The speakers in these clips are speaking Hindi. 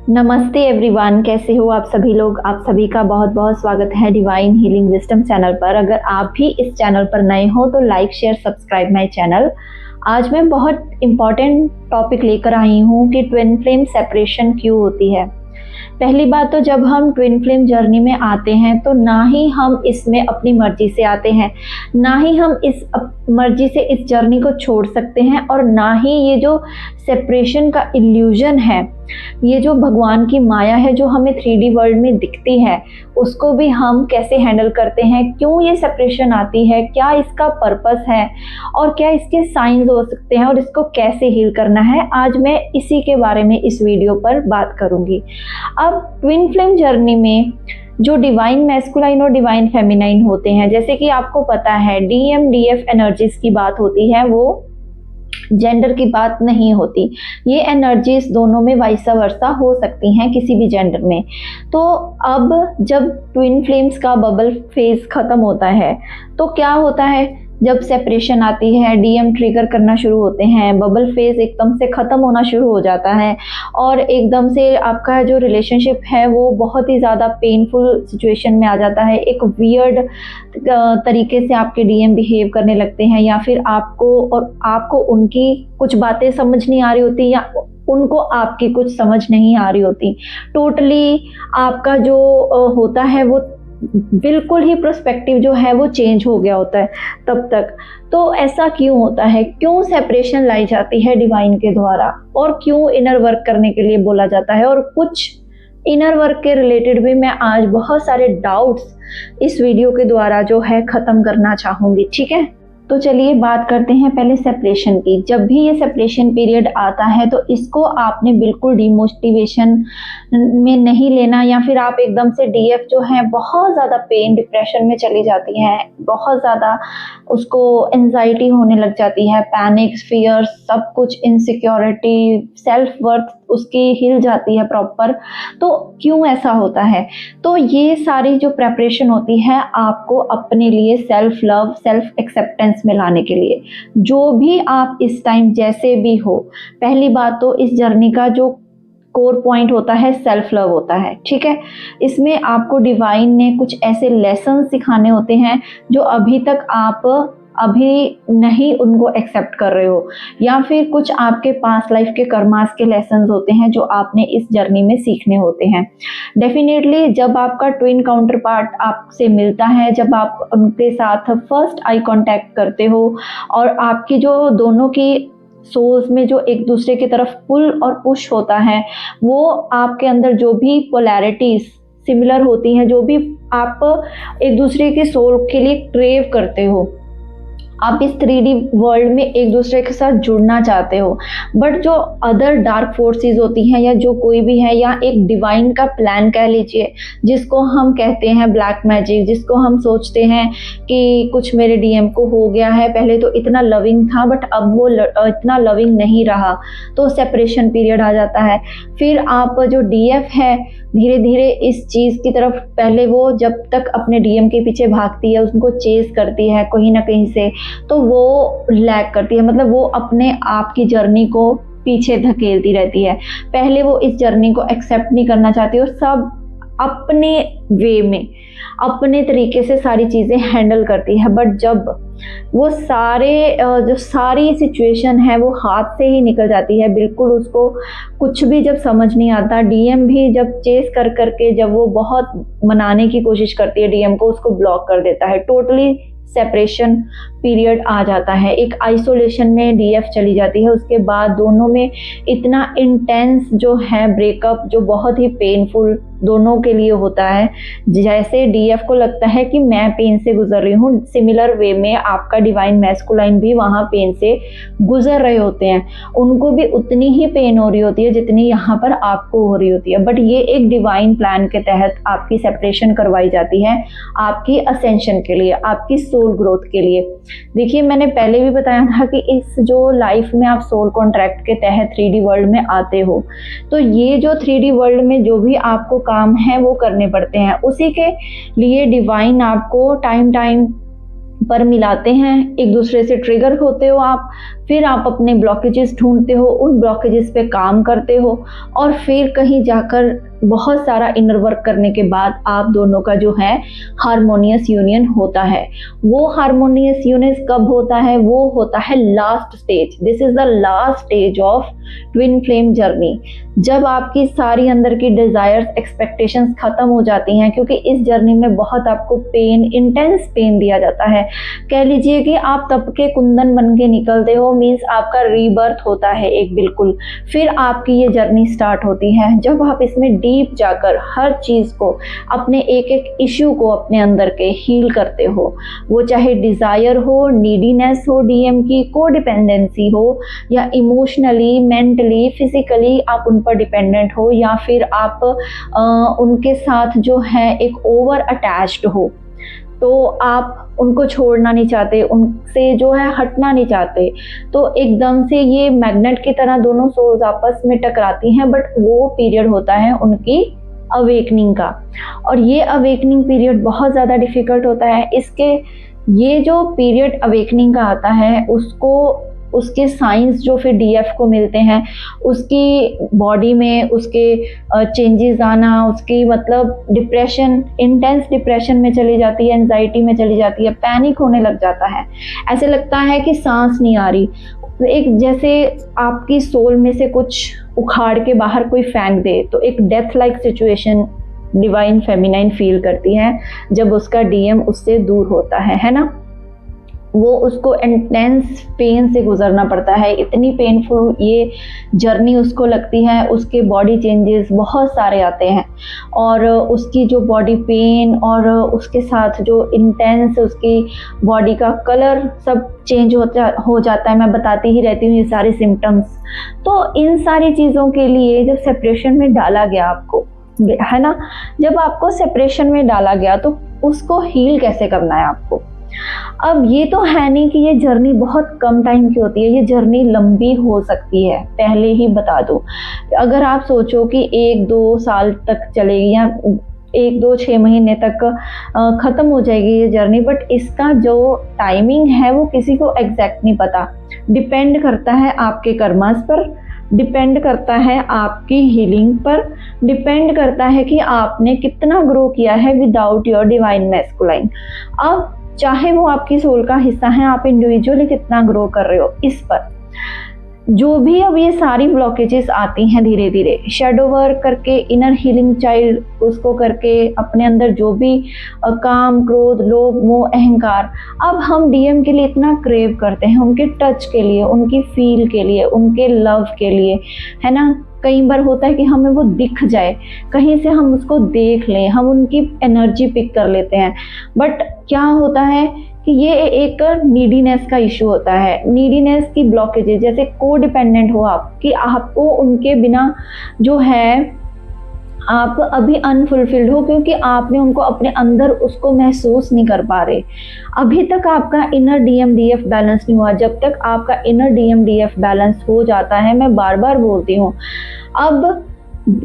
नमस्ते एवरीवन, कैसे हो आप सभी लोग। आप सभी का बहुत बहुत स्वागत है डिवाइन हीलिंग विजडम चैनल पर। अगर आप भी इस चैनल पर नए हो तो like share subscribe my channel. आज मैं बहुत इम्पॉर्टेंट टॉपिक लेकर आई हूँ कि ट्विन फ्लेम सेपरेशन क्यों होती है। पहली बात तो जब हम ट्विन फ्लेम जर्नी में आते हैं तो ना ही हम इसमें अपनी मर्जी से आते हैं, ना ही हम इस मर्जी से इस जर्नी को छोड़ सकते हैं, और ना ही ये जो सेपरेशन का इल्यूजन है, ये जो भगवान की माया है जो हमें 3D वर्ल्ड में दिखती है, उसको भी हम कैसे हैंडल करते हैं, क्यों ये सेपरेशन आती है, क्या इसका पर्पस है और क्या इसके साइंस हो सकते हैं और इसको कैसे हील करना है। आज मैं इसी के बारे में इस वीडियो पर बात करूंगी। अब ट्विन फ्लेम जर्नी में जो डिवाइन मैस्कुलाइन और डिवाइन फेमिनाइन होते हैं, जैसे कि आपको पता है DM DF एनर्जीज की बात होती है, वो जेंडर की बात नहीं होती। ये एनर्जीज दोनों में वाइस वर्सा हो सकती हैं किसी भी जेंडर में। तो अब जब ट्विन फ्लेम्स का बबल फेज खत्म होता है तो क्या होता है, जब सेपरेशन आती है, DM ट्रिगर करना शुरू होते हैं, बबल फेज एकदम से ख़त्म होना शुरू हो जाता है और एकदम से आपका जो रिलेशनशिप है वो बहुत ही ज़्यादा पेनफुल सिचुएशन में आ जाता है। एक वियर्ड तरीके से आपके DM बिहेव करने लगते हैं, या फिर आपको उनकी कुछ बातें समझ नहीं आ रही होती, या उनको आपकी कुछ समझ नहीं आ रही होती। टोटली आपका जो होता है वो बिल्कुल ही पर्सपेक्टिव जो है वो चेंज हो गया होता है तब तक। तो ऐसा क्यों होता है, क्यों सेपरेशन लाई जाती है डिवाइन के द्वारा, और क्यों इनर वर्क करने के लिए बोला जाता है, और कुछ इनर वर्क के रिलेटेड भी मैं आज बहुत सारे डाउट्स इस वीडियो के द्वारा जो है ख़त्म करना चाहूँगी। ठीक है, तो चलिए बात करते हैं पहले सेपरेशन की। जब भी ये सेपरेशन पीरियड आता है तो इसको आपने बिल्कुल डिमोटिवेशन में नहीं लेना, या फिर आप एकदम से DF जो है बहुत ज़्यादा पेन डिप्रेशन में चली जाती हैं, बहुत ज़्यादा उसको एंजाइटी होने लग जाती है, पैनिक, फियर, सब कुछ, इनसिक्योरिटी, सेल्फ वर्थ उसकी हिल जाती है प्रॉपर। तो क्यों ऐसा होता है? तो ये सारी जो प्रेपरेशन होती है आपको अपने लिए सेल्फ लव, सेल्फ एक्सेप्टेंस में लाने के लिए। जो भी आप इस टाइम जैसे भी हो, पहली बात तो इस जर्नी का जो कोर पॉइंट होता है सेल्फ लव होता है। ठीक है, इसमें आपको डिवाइन ने कुछ ऐसे लेसन सिखाने होते हैं जो अभी तक आप नहीं उनको एक्सेप्ट कर रहे हो, या फिर कुछ आपके पास लाइफ के कर्मास के लेसन्स होते हैं जो आपने इस जर्नी में सीखने होते हैं। डेफिनेटली जब आपका ट्विन काउंटर पार्ट आपसे मिलता है, जब आप उनके साथ फर्स्ट आई कांटेक्ट करते हो, और आपकी जो दोनों की सोल्स में जो एक दूसरे की तरफ पुल और पुश होता है, वो आपके अंदर जो भी पोलैरिटीज सिमिलर होती हैं, जो भी आप एक दूसरे के सोल के लिए क्रेव करते हो, आप इस 3D वर्ल्ड में एक दूसरे के साथ जुड़ना चाहते हो, बट जो अदर डार्क फोर्सेस होती हैं, या जो कोई भी है, या एक डिवाइन का प्लान कह लीजिए, जिसको हम कहते हैं ब्लैक मैजिक, जिसको हम सोचते हैं कि कुछ मेरे DM को हो गया है, पहले तो इतना लविंग था बट अब वो इतना लविंग नहीं रहा, तो सेपरेशन पीरियड आ जाता है। फिर आप जो DF है धीरे धीरे इस चीज़ की तरफ, पहले वो जब तक अपने DM के पीछे भागती है, उसको चेज करती है कहीं ना कहीं से, तो वो लैग करती है, मतलब वो अपने आप की जर्नी को पीछे धकेलती रहती है। पहले वो इस जर्नी को एक्सेप्ट नहीं करना चाहती और सब अपने वे में, अपने तरीके से सारी चीज़ें हैंडल करती है। बट जब वो जो सारी सिचुएशन है वो हाथ से ही निकल जाती है, बिल्कुल उसको कुछ भी जब समझ नहीं आता, DM भी जब चेस कर करके जब वो बहुत मनाने की कोशिश करती है DM को, उसको ब्लॉक कर देता है, टोटली सेपरेशन पीरियड आ जाता है, एक आइसोलेशन में DF चली जाती है। उसके बाद दोनों में इतना इंटेंस जो है ब्रेकअप, जो बहुत ही पेनफुल दोनों के लिए होता है। जैसे DF को लगता है कि मैं पेन से गुजर रही हूँ, सिमिलर वे में आपका डिवाइन मैस्कुलाइन भी वहाँ पेन से गुजर रहे होते हैं, उनको भी उतनी ही पेन हो रही होती है जितनी यहाँ पर आपको हो रही होती है। बट ये एक डिवाइन प्लान के तहत आपकी सेपरेशन करवाई जाती है, आपकी असेंशन के लिए, आपकी सोल ग्रोथ के लिए। देखिए, मैंने पहले भी बताया था कि इस जो लाइफ में आप सोल कॉन्ट्रैक्ट के तहत 3D वर्ल्ड में आते हो, तो ये जो 3D वर्ल्ड में जो भी आपको काम है वो करने पड़ते हैं। उसी के लिए डिवाइन आपको टाइम पर मिलाते हैं, एक दूसरे से ट्रिगर होते हो आप, फिर आप अपने ब्लॉकेजेस ढूंढते हो, उन ब्लॉकेजेस पे काम करते हो और फिर कहीं जाकर बहुत सारा इनर वर्क करने के बाद आप दोनों का जो है हारमोनियस यूनियन होता है। वो हारमोनियस यूनियन कब होता है? वो होता है last stage. This is the last stage of twin flame journey, जब आपकी सारी अंदर की डिजायर्स, एक्सपेक्टेशंस खत्म हो जाती हैं, क्योंकि इस जर्नी में बहुत आपको पेन, इंटेंस पेन दिया जाता है। कह लीजिए कि आप तप के कुंदन बन के निकलते हो, मीन्स आपका रीबर्थ होता है एक, बिल्कुल। फिर आपकी ये जर्नी स्टार्ट होती है जब आप इसमें डीप जाकर हर चीज को, अपने एक एक इश्यू को अपने अंदर के हील करते हो। वो चाहे डिजायर हो, नीडीनेस हो, डीएम की कोडिपेंडेंसी हो, या इमोशनली, मेंटली, फिजिकली आप उन पर डिपेंडेंट हो, या फिर आप उनके साथ जो है एक ओवर अटैच्ड हो, तो आप उनको छोड़ना नहीं चाहते, उनसे जो है हटना नहीं चाहते, तो एकदम से ये मैग्नेट की तरह दोनों सोल्स आपस में टकराती हैं। बट वो पीरियड होता है उनकी अवेकनिंग का, और ये अवेकनिंग पीरियड बहुत ज़्यादा डिफ़िकल्ट होता है। इसके ये जो पीरियड अवेकनिंग का आता है, उसको उसके साइंस जो फिर डीएफ को मिलते हैं, उसकी बॉडी में उसके चेंजेस आना, उसकी मतलब डिप्रेशन, इंटेंस डिप्रेशन में चली जाती है, एंजाइटी में चली जाती है, पैनिक होने लग जाता है, ऐसे लगता है कि सांस नहीं आ रही, एक जैसे आपकी सोल में से कुछ उखाड़ के बाहर कोई फेंक दे, तो एक death like situation divine feminine feel करती है जब उसका डीएम उससे दूर होता है ना। वो उसको इंटेंस पेन से गुजरना पड़ता है, इतनी पेनफुल ये जर्नी उसको लगती है। उसके बॉडी चेंजेस बहुत सारे आते हैं, और उसकी जो बॉडी पेन और उसके साथ जो इंटेंस उसकी बॉडी का कलर सब चेंज हो जाता है। मैं बताती ही रहती हूँ ये सारे सिम्टम्स। तो इन सारी चीज़ों के लिए जब सेपरेशन में डाला गया आपको, है ना, जब आपको सेपरेशन में डाला गया तो उसको हील कैसे करना है आपको। अब ये तो है नहीं कि ये जर्नी बहुत कम टाइम की होती है, ये जर्नी लंबी हो सकती है, पहले ही बता दूं। अगर आप सोचो कि 1-2 साल तक चलेगी, या 1-2-6 महीने तक ख़त्म हो जाएगी ये जर्नी, बट इसका जो टाइमिंग है वो किसी को एग्जैक्ट नहीं पता। डिपेंड करता है आपके कर्मास पर, डिपेंड करता है आपकी हीलिंग पर, डिपेंड करता है कि आपने कितना ग्रो किया है विदाउट योर डिवाइन मैस्कुलाइन। अब चाहे वो आपकी सोल का हिस्सा है, आप इंडिविजुअली कितना ग्रो कर रहे हो इस पर। जो भी अब ये सारी ब्लॉकेजेस आती हैं धीरे धीरे, शैडो वर्क करके, इनर हीलिंग चाइल्ड उसको करके, अपने अंदर जो भी काम, क्रोध, लोभ, मोह, अहंकार, अब हम डीएम के लिए इतना क्रेव करते हैं, उनके टच के लिए, उनकी फील के लिए, उनके लव के लिए, है ना। कई बार होता है कि हमें वो दिख जाए, कहीं से हम उसको देख लें, हम उनकी एनर्जी पिक कर लेते हैं। बट क्या होता है कि ये एक नीडीनेस का इशू होता है, नीडीनेस की ब्लॉकेजेस, जैसे को डिपेंडेंट हो आप, कि आपको उनके बिना जो है आप अभी अनफुलफिल्ड हो, क्योंकि आपने उनको अपने अंदर उसको महसूस नहीं कर पा रहे। अभी तक आपका इनर डीएम डीएफ बैलेंस नहीं हुआ। जब तक आपका इनर डीएम डीएफ बैलेंस हो जाता है, मैं बार बार बोलती हूँ, अब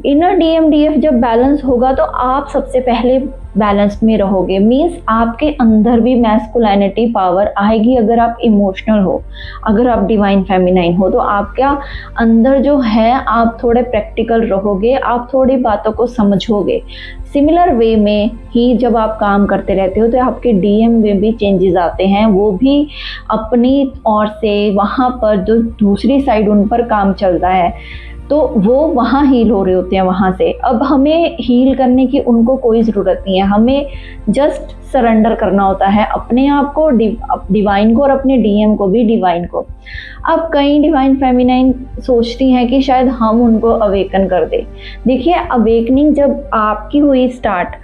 इनर डीएम डीएफ जब बैलेंस होगा तो आप सबसे पहले बैलेंस में रहोगे। मीन्स आपके अंदर भी मैस्कुलिनिटी पावर आएगी। अगर आप इमोशनल हो, अगर आप डिवाइन फेमिनाइन हो, तो आपका अंदर जो है आप थोड़े प्रैक्टिकल रहोगे, आप थोड़ी बातों को समझोगे। सिमिलर वे में ही जब आप काम करते रहते हो तो आपके डीएम में भी चेंजेस आते हैं, वो भी अपनी ओर से वहाँ पर जो दूसरी साइड उन पर काम चल रहा है, तो वो वहाँ हील हो रहे होते हैं वहाँ से। अब हमें हील करने की उनको कोई ज़रूरत नहीं है, हमें जस्ट सरेंडर करना होता है अपने आप को डिवाइन को, और अपने डीएम को भी डिवाइन को। अब कई डिवाइन फेमिनाइन सोचती हैं कि शायद हम उनको अवेकन कर दें। देखिए, अवेकनिंग जब आपकी हुई स्टार्ट,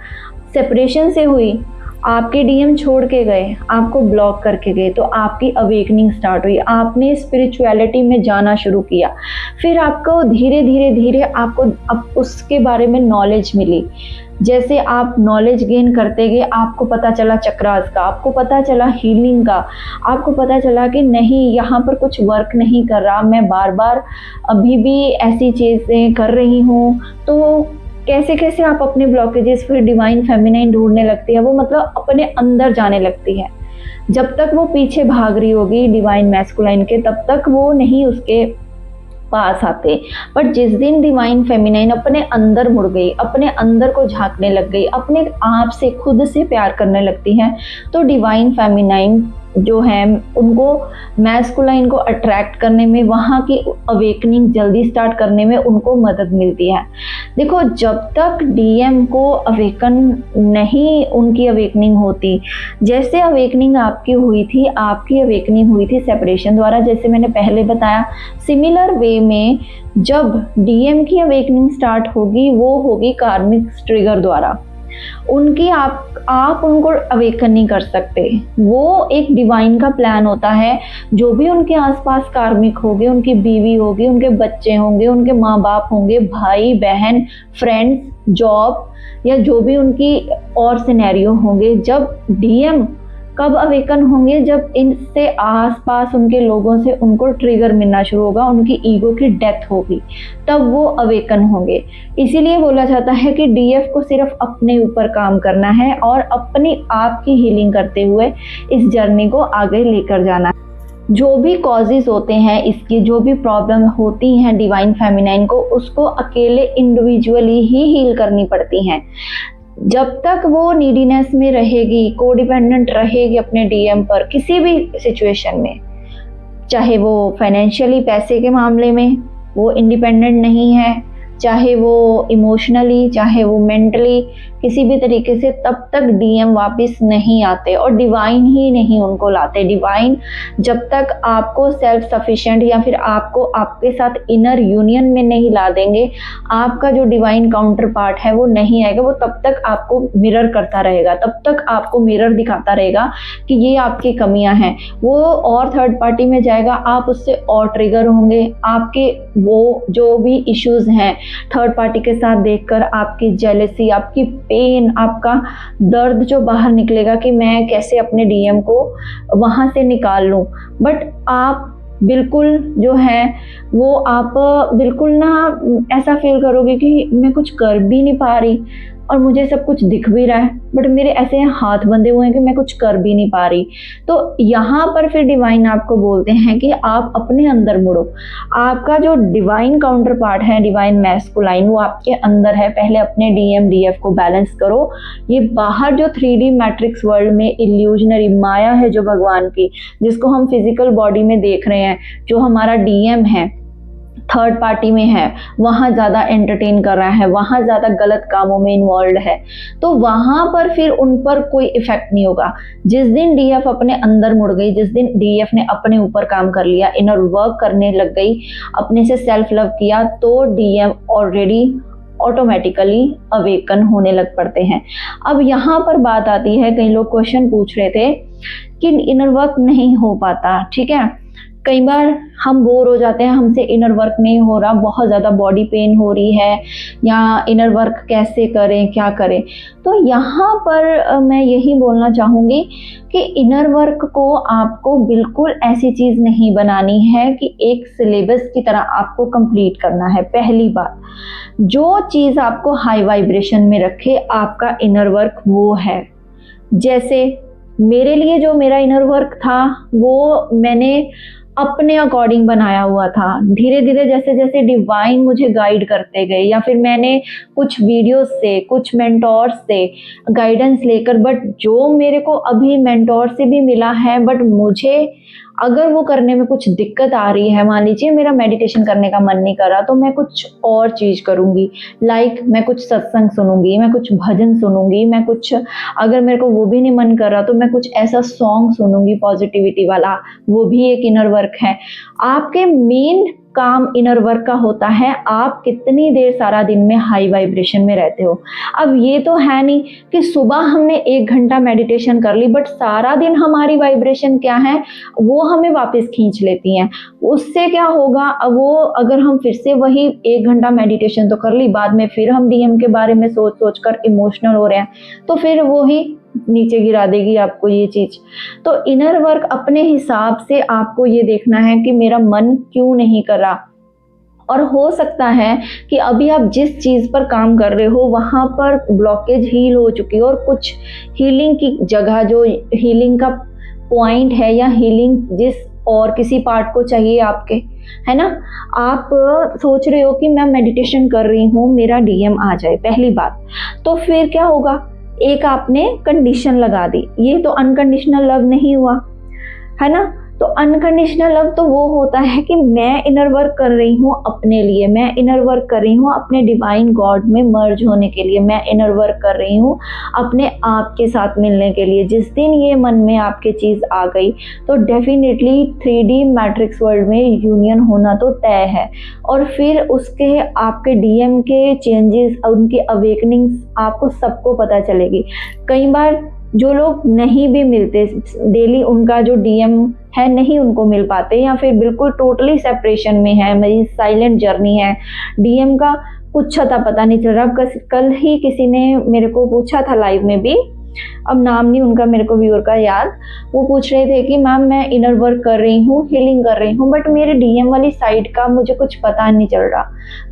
सेपरेशन से हुई, आपके डीएम छोड़ के गए, आपको ब्लॉक करके गए, तो आपकी अवेकनिंग स्टार्ट हुई, आपने स्पिरिचुअलिटी में जाना शुरू किया। फिर आपको धीरे धीरे धीरे आपको अब उसके बारे में नॉलेज मिली। जैसे आप नॉलेज गेन करते गए, आपको पता चला चक्रास का, आपको पता चला हीलिंग का, आपको पता चला कि नहीं, यहाँ पर कुछ वर्क नहीं कर रहा, मैं बार बार अभी भी ऐसी चीज़ें कर रही हूँ। तो कैसे आप अपने ब्लॉकेजेस फिर डिवाइन फेमिनाइन ढूंढने लगती है, वो मतलब अपने अंदर जाने लगती है। जब तक वो पीछे भाग रही होगी डिवाइन मैस्कुलाइन के, तब तक वो नहीं उसके पास आते। पर जिस दिन डिवाइन फेमिनाइन अपने अंदर मुड़ गई, अपने अंदर को झांकने लग गई, अपने आप से खुद से प्यार करने लगती है, तो डिवाइन फेमिनाइन जो है उनको मैस्कुलाइन को अट्रैक्ट करने में, वहाँ की अवेकनिंग जल्दी स्टार्ट करने में उनको मदद मिलती है। देखो, जब तक डीएम को अवेकन नहीं, उनकी अवेकनिंग होती, जैसे अवेकनिंग आपकी हुई थी, आपकी अवेकनिंग हुई थी सेपरेशन द्वारा, जैसे मैंने पहले बताया, सिमिलर वे में जब डीएम की अवेकनिंग स्टार्ट होगी, वो होगी कार्मिक ट्रिगर द्वारा। उनकी आप उनको अवेकन नहीं कर सकते, वो एक डिवाइन का प्लान होता है। जो भी उनके आसपास कार्मिक होंगे, उनकी बीवी होगी, उनके बच्चे होंगे, उनके माँ बाप होंगे, भाई बहन, फ्रेंड्स, जॉब, या जो भी उनकी और सिनेरियो होंगे, जब डीएम कब अवेकन होंगे, जब इनसे आसपास उनके लोगों से उनको ट्रिगर मिलना शुरू होगा, उनकी ईगो की डेथ होगी, तब वो अवेकन होंगे। इसीलिए बोला जाता है कि डीएफ को सिर्फ अपने ऊपर काम करना है और अपनी आप की हीलिंग करते हुए इस जर्नी को आगे लेकर जाना है। जो भी कॉजेज होते हैं इसकी, जो भी प्रॉब्लम होती हैं डिवाइन फेमिनाइन को, उसको अकेले इंडिविजुअली ही हील करनी पड़ती हैं। जब तक वो नीडीनेस में रहेगी, कोडिपेंडेंट रहेगी अपने डीएम पर, किसी भी सिचुएशन में, चाहे वो फाइनेंशियली पैसे के मामले में वो इंडिपेंडेंट नहीं है, चाहे वो इमोशनली, चाहे वो मेंटली, किसी भी तरीके से, तब तक डीएम वापस नहीं आते और डिवाइन ही नहीं उनको लाते। डिवाइन जब तक आपको सेल्फ सफिशिएंट या फिर आपको आपके साथ इनर यूनियन में नहीं ला देंगे, आपका जो डिवाइन काउंटर पार्ट है वो नहीं आएगा। वो तब तक आपको मिरर करता रहेगा, तब तक आपको मिरर दिखाता रहेगा कि ये आपकी कमियां हैं। वो और थर्ड पार्टी में जाएगा, आप उससे और ट्रिगर होंगे, आपके वो जो भी इश्यूज हैं थर्ड पार्टी के साथ देखकर, आपकी जेलसी, आपकी पेन, आपका दर्द जो बाहर निकलेगा कि मैं कैसे अपने डीएम को वहाँ से निकाल लूँ। बट आप बिल्कुल जो है वो आप बिल्कुल ना ऐसा फील करोगे कि मैं कुछ कर भी नहीं पा रही और मुझे सब कुछ दिख भी रहा है, बट मेरे ऐसे हाथ बंधे हुए हैं कि मैं कुछ कर भी नहीं पा रही। तो यहाँ पर फिर डिवाइन आपको बोलते हैं कि आप अपने अंदर मुड़ो। आपका जो डिवाइन काउंटर पार्ट है, डिवाइन मैस्कुलाइन, वो आपके अंदर है। पहले अपने डीएम डीएफ को बैलेंस करो। ये बाहर जो 3D मैट्रिक्स वर्ल्ड में इल्यूजनरी माया है जो भगवान की, जिसको हम फिजिकल बॉडी में देख रहे हैं, जो हमारा डीएम है थर्ड पार्टी में है, वहाँ ज़्यादा एंटरटेन कर रहा है, वहाँ ज़्यादा गलत कामों में इन्वॉल्व है, तो वहाँ पर फिर उन पर कोई इफेक्ट नहीं होगा। जिस दिन डीएफ अपने अंदर मुड़ गई, जिस दिन डीएफ ने अपने ऊपर काम कर लिया, इनर वर्क करने लग गई, अपने से सेल्फ लव किया, तो डीएम ऑलरेडी ऑटोमेटिकली अवेकन होने लग पड़ते हैं। अब यहाँ पर बात आती है, कई लोग क्वेश्चन पूछ रहे थे कि इनर वर्क नहीं हो पाता, ठीक है, कई बार हम बोर हो जाते हैं, हमसे इनर वर्क नहीं हो रहा, बहुत ज़्यादा बॉडी पेन हो रही है, या इनर वर्क कैसे करें, क्या करें। तो यहाँ पर मैं यही बोलना चाहूँगी कि इनर वर्क को आपको बिल्कुल ऐसी चीज़ नहीं बनानी है कि एक सिलेबस की तरह आपको कंप्लीट करना है। पहली बात, जो चीज़ आपको हाई वाइब्रेशन में रखे, आपका इनर वर्क वो है। जैसे मेरे लिए जो मेरा इनर वर्क था वो मैंने अपने अकॉर्डिंग बनाया हुआ था। धीरे धीरे जैसे जैसे डिवाइन मुझे गाइड करते गए, या फिर मैंने कुछ वीडियोस से, कुछ मेंटोर्स से गाइडेंस लेकर, बट जो मेरे को अभी मेंटोर से भी मिला है, बट मुझे अगर वो करने में कुछ दिक्कत आ रही है, मान लीजिए मेरा मेडिटेशन करने का मन नहीं कर रहा, तो मैं कुछ और चीज़ करूँगी, लाइक मैं कुछ सत्संग सुनूंगी, मैं कुछ भजन सुनूंगी, मैं कुछ, अगर मेरे को वो भी नहीं मन कर रहा तो मैं कुछ ऐसा सॉन्ग सुनूंगी पॉजिटिविटी वाला, वो भी एक इनर वर्क है। आपके मेन काम इनर वर्क का होता है आप कितनी देर सारा दिन में हाई वाइब्रेशन में रहते हो। अब ये तो है नहीं कि सुबह हमने 1 घंटा मेडिटेशन कर ली, बट सारा दिन हमारी वाइब्रेशन क्या है, वो हमें वापस खींच लेती हैं। उससे क्या होगा, वो अगर हम फिर से वही 1 घंटा मेडिटेशन तो कर ली, बाद में फिर हम डीएम के बारे में सोच सोच कर इमोशनल हो रहे हैं, तो फिर वो ही नीचे गिरा देगी आपको ये चीज। तो इनर वर्क अपने हिसाब से आपको ये देखना है कि मेरा मन क्यों नहीं कर रहा, और हो सकता है कि अभी आप जिस चीज पर काम कर रहे हो वहां पर ब्लॉकेज हील हो चुकी है, और कुछ हीलिंग की जगह, जो हीलिंग का पॉइंट है या हीलिंग जिस और किसी पार्ट को चाहिए आपके, है ना। आप सोच रहे हो कि मैं मेडिटेशन कर रही हूँ मेरा डीएम आ जाए, पहली बात। तो फिर क्या होगा, एक आपने कंडीशन लगा दी, ये तो अनकंडीशनल लव नहीं हुआ, है ना। तो अनकंडीशनल लव तो वो होता है कि मैं इनर वर्क कर रही हूँ अपने लिए, मैं इनर वर्क कर रही हूँ अपने डिवाइन गॉड में मर्ज होने के लिए, मैं इनर वर्क कर रही हूँ अपने आप के साथ मिलने के लिए। जिस दिन ये मन में आपके चीज़ आ गई तो डेफिनेटली 3D मैट्रिक्स वर्ल्ड में यूनियन होना तो तय है। और फिर उसके आपके डीएम के चेंजेस, उनकी अवेकनिंग्स आपको सबको पता चलेगी। कई बार जो लोग नहीं भी मिलते डेली, उनका जो डीएम है नहीं उनको मिल पाते, या फिर बिल्कुल टोटली सेपरेशन में है, मेरी साइलेंट जर्नी है, डीएम का कुछ अता पता नहीं चल रहा। कल ही किसी ने मेरे को पूछा था लाइव में भी, अब नाम नहीं उनका मेरे को व्यूअर का याद, वो पूछ रहे थे कि मैम मैं इनर वर्क कर रही हूँ, हीलिंग कर रही हूँ, बट मेरे डीएम वाली साइड का मुझे कुछ पता नहीं चल रहा।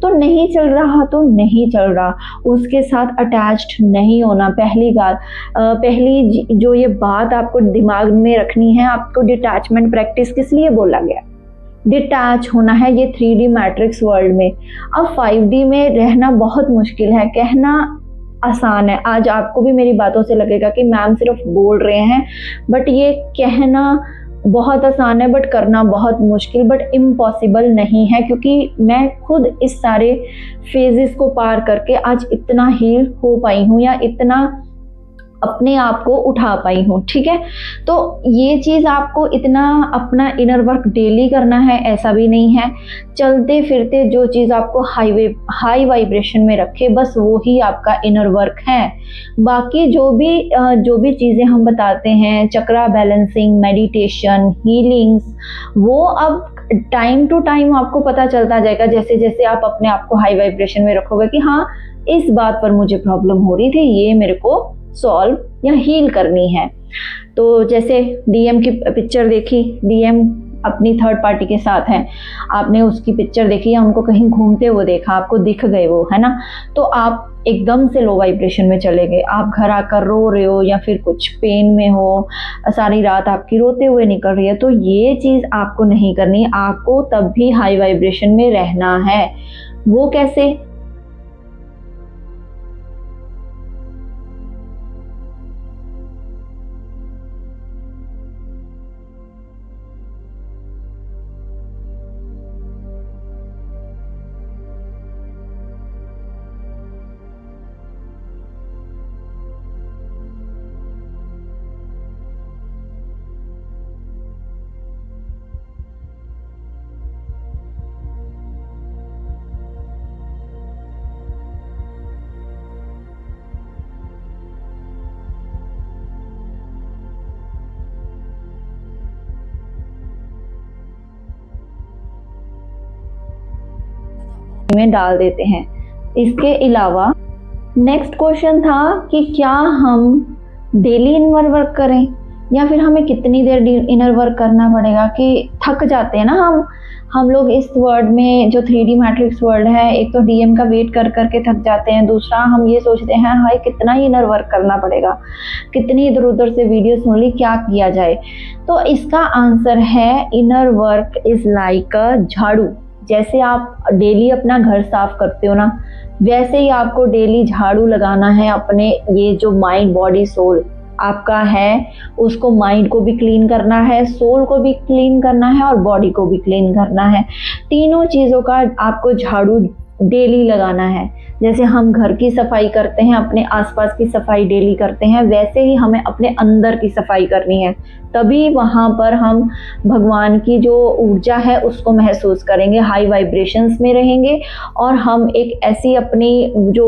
तो नहीं चल रहा तो नहीं चल रहा, उसके साथ अटैच्ड नहीं होना। पहली जो ये बात आपको दिमाग में रखनी है, आपको डिटैचमेंट प्रैक्टिस किस लिए बोला गया, डिटैच होना है ये 3D मैट्रिक्स वर्ल्ड में। अब 5D में रहना बहुत मुश्किल है, कहना आसान है। आज आपको भी मेरी बातों से लगेगा कि मैम सिर्फ बोल रहे हैं, बट ये कहना बहुत आसान है बट करना बहुत मुश्किल, बट इम्पॉसिबल नहीं है, क्योंकि मैं खुद इस सारे फेजेस को पार करके आज इतना हील हो पाई हूँ या इतना अपने आप को उठा पाई हूँ, ठीक है। तो ये चीज़ आपको इतना अपना इनर वर्क डेली करना है ऐसा भी नहीं है। चलते फिरते जो चीज़ आपको हाई वाइब्रेशन में रखे, बस वो ही आपका इनर वर्क है। बाकी जो भी चीज़ें हम बताते हैं, चक्रा बैलेंसिंग, मेडिटेशन, हीलिंग्स, वो अब टाइम टू टाइम आपको पता चलता जाएगा। जैसे जैसे आप अपने आप को हाई वाइब्रेशन में रखोगे कि हाँ इस बात पर मुझे प्रॉब्लम हो रही थी, ये मेरे को सॉल्व या हील करनी है। तो जैसे डीएम की पिक्चर देखी, डीएम अपनी थर्ड पार्टी के साथ है, आपने उसकी पिक्चर देखी या उनको कहीं घूमते हुए देखा, आपको दिख गए वो, है ना, तो आप एकदम से लो वाइब्रेशन में चले गए। आप घर आकर रो रहे हो या फिर कुछ पेन में हो, सारी रात आपकी रोते हुए निकल रही है, तो ये चीज़ आपको नहीं करनी। आपको तब भी हाई वाइब्रेशन में रहना है। वो कैसे? में डाल देते हैं। इसके अलावा नेक्स्ट क्वेश्चन था कि क्या हम डेली इनर वर्क करें या फिर हमें कितनी देर इनर वर्क करना पड़ेगा, कि थक जाते हैं ना हम लोग इस वर्ल्ड में, जो 3D मैट्रिक्स वर्ल्ड है। एक तो डीएम का वेट कर करके थक जाते हैं, दूसरा हम ये सोचते हैं हाय कितना ही इनर वर्क करना पड़ेगा, कितनी इधर उधर से वीडियो सुन ली, क्या किया जाए। तो इसका आंसर है इनर वर्क इज लाइक अ झाड़ू। जैसे आप डेली अपना घर साफ करते हो ना, वैसे ही आपको डेली झाड़ू लगाना है अपने ये जो माइंड बॉडी सोल आपका है, उसको माइंड को भी क्लीन करना है, सोल को भी क्लीन करना है और बॉडी को भी क्लीन करना है। तीनों चीज़ों का आपको झाड़ू डेली लगाना है। जैसे हम घर की सफाई करते हैं, अपने आसपास की सफाई डेली करते हैं, वैसे ही हमें अपने अंदर की सफाई करनी है। तभी वहाँ पर हम भगवान की जो ऊर्जा है उसको महसूस करेंगे, हाई वाइब्रेशंस में रहेंगे और हम एक ऐसी अपनी जो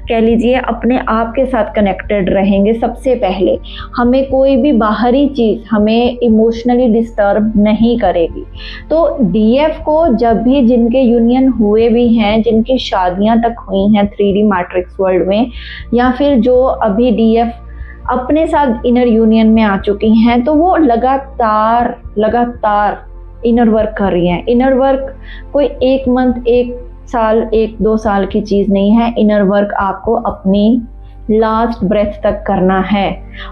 कह लीजिए अपने आप के साथ कनेक्टेड रहेंगे। सबसे पहले हमें कोई भी बाहरी चीज़ हमें इमोशनली डिस्टर्ब नहीं करेगी। तो डीएफ को जब भी जिनके यूनियन हुए भी हैं, जिनकी शादियाँ तक हुई हैं 3D मैट्रिक्स वर्ल्ड में, या फिर जो अभी डीएफ अपने साथ इनर यूनियन में आ चुकी हैं, तो वो लगातार इनर वर्क कर रही हैं। इनर वर्क कोई 1 मंथ, 1 साल, 1-2 साल की चीज़ नहीं है। इनर वर्क आपको अपनी लास्ट ब्रेथ तक करना है।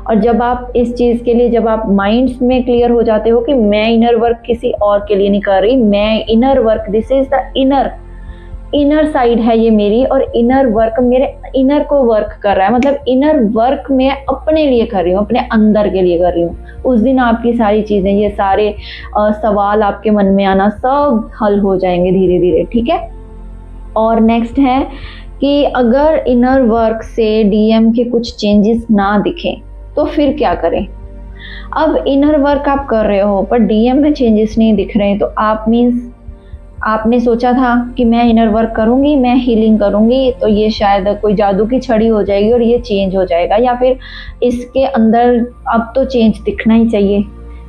और जब आप इस चीज़ के लिए, जब आप माइंड्स में क्लियर हो जाते हो कि मैं इनर वर्क किसी और के लिए नहीं कर रही, मैं inner work, this is the inner side है ये मेरी, और इनर वर्क मेरे इनर को वर्क कर रहा है, मतलब इनर वर्क मैं अपने लिए कर रही हूँ, अपने अंदर के लिए कर रही हूँ, उस दिन आपकी सारी चीज़ें, ये सारे सवाल आपके मन में आना सब हल हो जाएंगे धीरे धीरे, ठीक है। और नेक्स्ट है कि अगर इनर वर्क से डीएम के कुछ चेंजेस ना दिखें तो फिर क्या करें। अब इनर वर्क आप कर रहे हो पर डीएम में चेंजेस नहीं दिख रहे, तो आप मीन्स आपने सोचा था कि मैं इनर वर्क करूंगी, मैं हीलिंग करूंगी, तो ये शायद कोई जादू की छड़ी हो जाएगी और ये चेंज हो जाएगा, या फिर इसके अंदर अब तो चेंज दिखना ही चाहिए।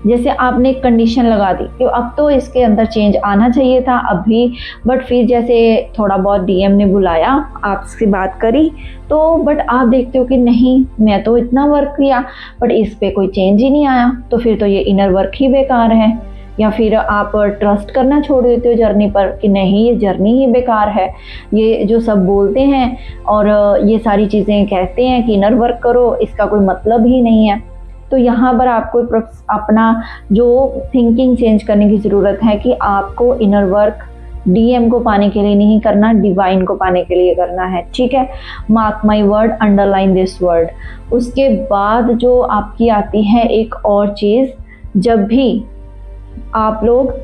जैसे आपने एक कंडीशन लगा दी कि अब तो इसके अंदर चेंज आना चाहिए था अभी, बट फिर जैसे थोड़ा बहुत डीएम ने बुलाया, आपसे बात करी, तो बट आप देखते हो कि नहीं, मैं तो इतना वर्क किया बट इस पे कोई चेंज ही नहीं आया, तो फिर तो ये इनर वर्क ही बेकार है। या फिर आप ट्रस्ट करना छोड़ देते हो जर्नी पर कि नहीं, ये जर्नी ही बेकार है, ये जो सब बोलते हैं और ये सारी चीज़ें कहते हैं कि इनर वर्क करो, इसका कोई मतलब ही नहीं है। तो यहाँ पर आपको अपना जो थिंकिंग चेंज करने की ज़रूरत है कि आपको इनर वर्क डीएम को पाने के लिए नहीं करना, डिवाइन को पाने के लिए करना है, ठीक है। Mark my word, underline this word. उसके बाद जो आपकी आती है एक और चीज़, जब भी आप लोग,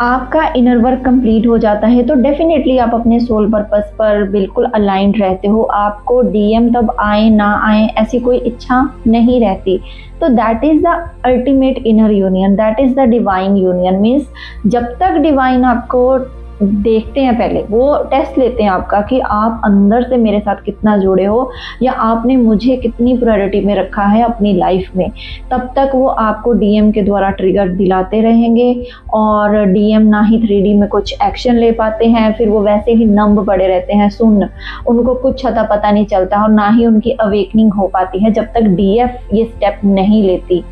आपका इनर वर्क कंप्लीट हो जाता है तो डेफिनेटली आप अपने सोल पर्पस पर बिल्कुल अलाइंड रहते हो, आपको डीएम तब आए ना आए ऐसी कोई इच्छा नहीं रहती। तो that is the ultimate inner union, that is the divine union. Means जब तक डिवाइन आपको देखते हैं, पहले वो टेस्ट लेते हैं आपका कि आप अंदर से मेरे साथ कितना जुड़े हो या आपने मुझे कितनी प्रायोरिटी में रखा है अपनी लाइफ में, तब तक वो आपको डीएम के द्वारा ट्रिगर दिलाते रहेंगे। और डीएम ना ही 3D में कुछ एक्शन ले पाते हैं, फिर वो वैसे ही नंब पड़े रहते हैं, सुन्न, उनको कुछ अता पता नहीं चलता और ना ही उनकी अवेकनिंग हो पाती है जब तक डीएफ ये स्टेप नहीं लेती।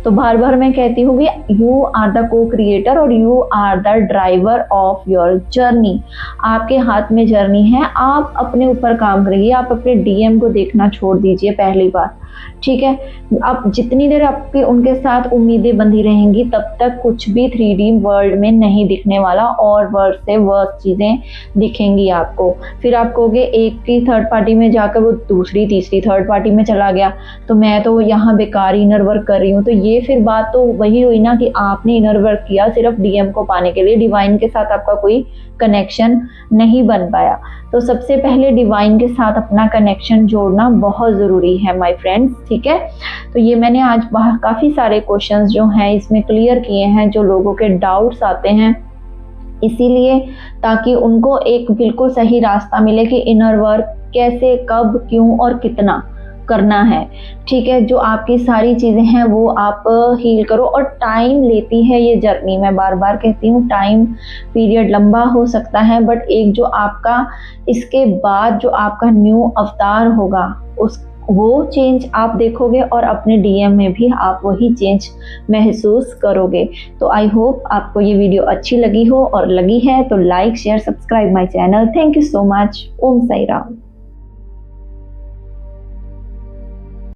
तो बार बार मैं कहती हूँ कि you are the co-creator और you are the driver of your journey. आपके हाथ में जर्नी है, आप अपने ऊपर काम करिए, आप अपने डीएम को देखना छोड़ दीजिए पहली बात, ठीक है। आप जितनी देर आपके उनके साथ उम्मीदें बंधी रहेंगी तब तक कुछ भी 3D वर्ल्ड में नहीं दिखने वाला, और वर्ड से वर्स्ट चीज़ें दिखेंगी आपको। फिर आप कहोगे एक की थर्ड पार्टी में जाकर वो दूसरी तीसरी थर्ड पार्टी में चला गया, तो मैं तो यहाँ बेकार इनर वर्क कर रही हूँ। तो ये फिर बात तो वही हुई ना कि आपने इनर वर्क किया सिर्फ डीएम को पाने के लिए, डिवाइन के साथ आपका कोई कनेक्शन नहीं बन पाया। तो सबसे पहले डिवाइन के साथ अपना कनेक्शन जोड़ना बहुत ज़रूरी है माय फ्रेंड्स, ठीक है। तो ये मैंने आज काफ़ी सारे क्वेश्चंस जो हैं इसमें क्लियर किए हैं, जो लोगों के डाउट्स आते हैं, इसीलिए ताकि उनको एक बिल्कुल सही रास्ता मिले कि इनर वर्क कैसे, कब, क्यों और कितना करना है, ठीक है। जो आपकी सारी चीज़ें हैं वो आप हील करो, और टाइम लेती है ये जर्नी, मैं बार बार कहती हूँ टाइम पीरियड लंबा हो सकता है, बट एक जो आपका इसके बाद जो आपका न्यू अवतार होगा वो चेंज आप देखोगे और अपने डीएम में भी आप वही चेंज महसूस करोगे। तो आई होप आपको ये वीडियो अच्छी लगी हो, और लगी है तो like share subscribe my channel. Thank you so much. Om Sai Ram.